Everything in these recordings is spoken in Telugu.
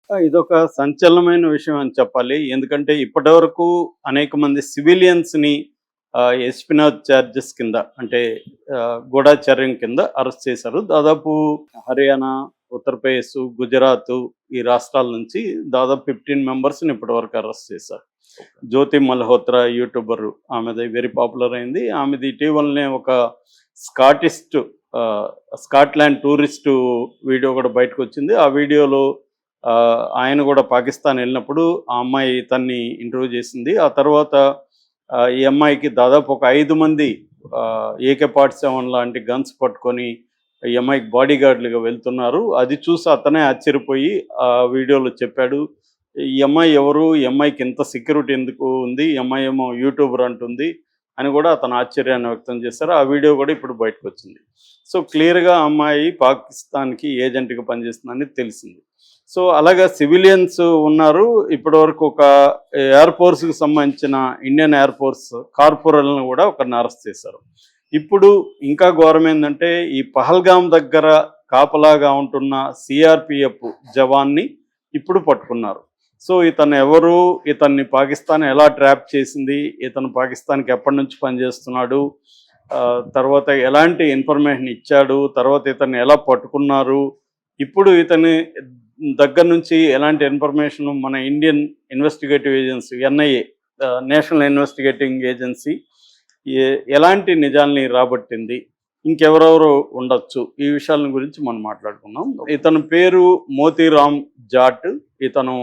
ఇదొక సంచలనమైన విషయం అని చెప్పాలి. ఎందుకంటే ఇప్పటివరకు అనేక మంది సివిలియన్స్‌ని ఎస్పినాజ్ చార్జెస్ కింద అంటే గూఢచర్యం కింద అరెస్ట్ చేశారు. దాదాపు హర్యానా, ఉత్తరప్రదేశ్, గుజరాత్ ఈ రాష్ట్రాల నుంచి దాదాపు 15 మెంబర్స్‌ని ఇప్పటివరకు అరెస్ట్ చేశారు. జ్యోతి మల్హోత్రా యూట్యూబర్ ఆమెది వెరీ పాపులర్ అయింది. ఆమెది ఇటీవలనే ఒక స్కాటిస్ట్ స్కాట్లాండ్ టూరిస్టు వీడియో కూడా బయటకొచ్చింది. ఆ వీడియోలో ఆయన కూడా పాకిస్తాన్ వెళ్ళినప్పుడు ఆ అమ్మాయి తన్ని ఇంటర్వ్యూ చేసింది. ఆ తర్వాత ఈ అమ్మాయికి దాదాపు ఒక 5 మంది AK-47 లాంటి గన్స్ పట్టుకొని ఈ అమ్మాయికి బాడీ గార్డులుగా వెళ్తున్నారు. అది చూసి అతనే ఆశ్చర్యపోయి ఆ వీడియోలో చెప్పాడు. ఈ అమ్మాయి ఎవరు? ఈ అమ్మాయికి ఇంత సెక్యూరిటీ ఎందుకు ఉంది? ఈ అమ్మాయి ఏమో యూట్యూబర్ అంటుంది అని కూడా అతను ఆశ్చర్యాన్ని వ్యక్తం చేశారు. ఆ వీడియో కూడా ఇప్పుడు బయటకొచ్చింది. సో క్లియర్‌గా ఆ అమ్మాయి పాకిస్తాన్‌కి ఏజెంట్‌గా పనిచేస్తుందని తెలిసింది. సో అలాగా సివిలియన్స్ ఉన్నారు. ఇప్పటివరకు ఒక ఎయిర్ ఫోర్స్‌కి సంబంధించిన ఇండియన్ ఎయిర్ ఫోర్స్ కార్పొరల్‌ని కూడా ఒకరిని అరెస్ట్ చేశారు. ఇప్పుడు ఇంకా ఘోరం ఏందంటే ఈ పహల్గామ్ దగ్గర కాపలాగా ఉంటున్న CRPF జవాన్ని ఇప్పుడు పట్టుకున్నారు. సో ఇతను ఎవరు? ఇతన్ని పాకిస్తాన్ ఎలా ట్రాప్ చేసింది? ఇతను పాకిస్తాన్‌కి ఎప్పటినుంచి పనిచేస్తున్నాడు? తర్వాత ఎలాంటి ఇన్ఫర్మేషన్ ఇచ్చాడు? తర్వాత ఇతన్ని ఎలా పట్టుకున్నారు? ఇప్పుడు ఇతని దగ్గర నుంచి ఎలాంటి ఇన్ఫర్మేషన్ మన Indian investigative agency NIA national investigating agency ఎలాంటి నిజాల్ని రాబట్టింది? ఇంకెవరెవరు ఉండొచ్చు? ఈ విషయాల గురించి మనం మాట్లాడుకుందాం. ఇతని పేరు మోతీరామ్ జాట్. ఇతను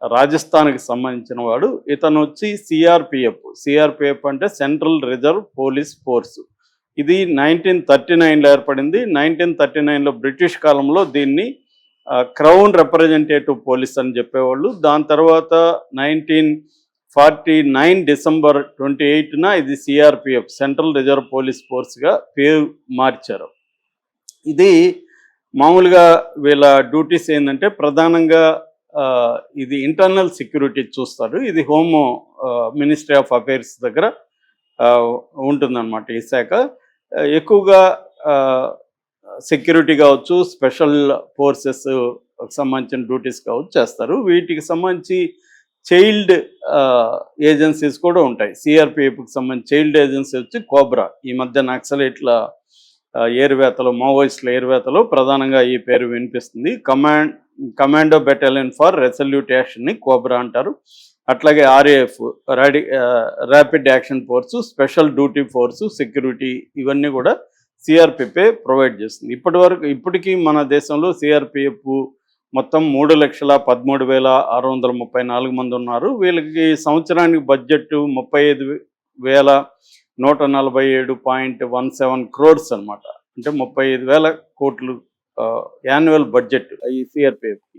రాజస్థాన్‌కి సంబంధించిన వాడు. ఇతను వచ్చి సిఆర్పిఎఫ్ అంటే సెంట్రల్ రిజర్వ్ పోలీస్ ఫోర్స్. ఇది 1939లో ఏర్పడింది. 1939లో బ్రిటిష్ కాలంలో దీన్ని క్రౌన్ రిప్రజెంటేటివ్ పోలీస్ అని చెప్పేవాళ్ళు. దాని తర్వాత 1949 డిసెంబర్ 28న ఇది CRPF సెంట్రల్ రిజర్వ్ పోలీస్ ఫోర్స్గా పేరు మార్చారు. ఇది మామూలుగా వీళ్ళ డ్యూటీస్ ఏంటంటే ప్రధానంగా ఇది ఇంటర్నల్ సెక్యూరిటీ చూస్తారు. ఇది హోమ్ మినిస్ట్రీ ఆఫ్ అఫైర్స్ దగ్గర ఉంటుందన్నమాట ఈ శాఖ. ఎక్కువగా సెక్యూరిటీ కావచ్చు, స్పెషల్ ఫోర్సెస్ సంబంధించిన డ్యూటీస్ కావచ్చు చేస్తారు. వీటికి సంబంధించి చైల్డ్ ఏజెన్సీస్ కూడా ఉంటాయి. CRPFకి సంబంధించి చైల్డ్ ఏజెన్సీ వచ్చి కోబ్రా. ఈ మధ్య నక్సలైట్ల ఏరువేతలో, మావోయిస్టుల ఏరువేతలో ప్రధానంగా ఈ పేరు వినిపిస్తుంది. Commando battalion for resolute యాక్షన్ని cobra అంటారు. అట్లాగే RAF rapid action force, special duty force, security ఇవన్నీ కూడా CRPF ప్రొవైడ్ చేస్తుంది. ఇప్పటికీ మన దేశంలో CRPF మొత్తం 3,13,634 మంది ఉన్నారు. వీళ్ళకి సంవత్సరానికి బడ్జెట్ 35,147.17 crores అనమాట. అంటే 35,000 కోట్లు యాన్యువల్ బడ్జెట్ ఈ CRPFకి.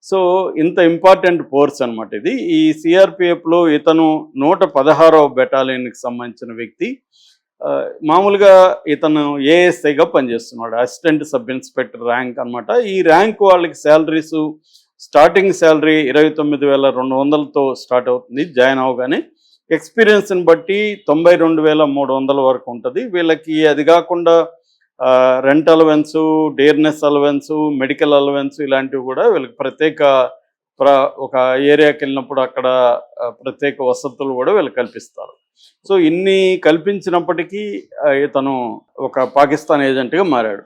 సో ఇంత ఇంపార్టెంట్ ఫోర్స్ అనమాట ఇది. ఈ CRPFలో ఇతను 116వ బెటాలియన్కి సంబంధించిన వ్యక్తి. మామూలుగా ఇతను ASIగా పనిచేస్తున్నాడు. అసిస్టెంట్ సబ్ ఇన్స్పెక్టర్ ర్యాంక్ అనమాట. ఈ ర్యాంక్ వాళ్ళకి శాలరీస్ స్టార్టింగ్ శాలరీ 29,200తో స్టార్ట్ అవుతుంది జాయిన్ అవగానే. ఎక్స్పీరియన్స్ని బట్టి 92,300 వరకు ఉంటుంది. వీళ్ళకి అది కాకుండా rent allowance, డేర్నెస్ allowance, medical allowance ఇలాంటివి కూడా వీళ్ళకి ప్రత్యేక ఒక ఏరియాకి వెళ్ళినప్పుడు అక్కడ ప్రత్యేక వసతులు కూడా వీళ్ళు కల్పిస్తారు. సో ఇన్ని కల్పించినప్పటికీ ఇతను ఒక పాకిస్తాన్ ఏజెంట్గా మారాడు.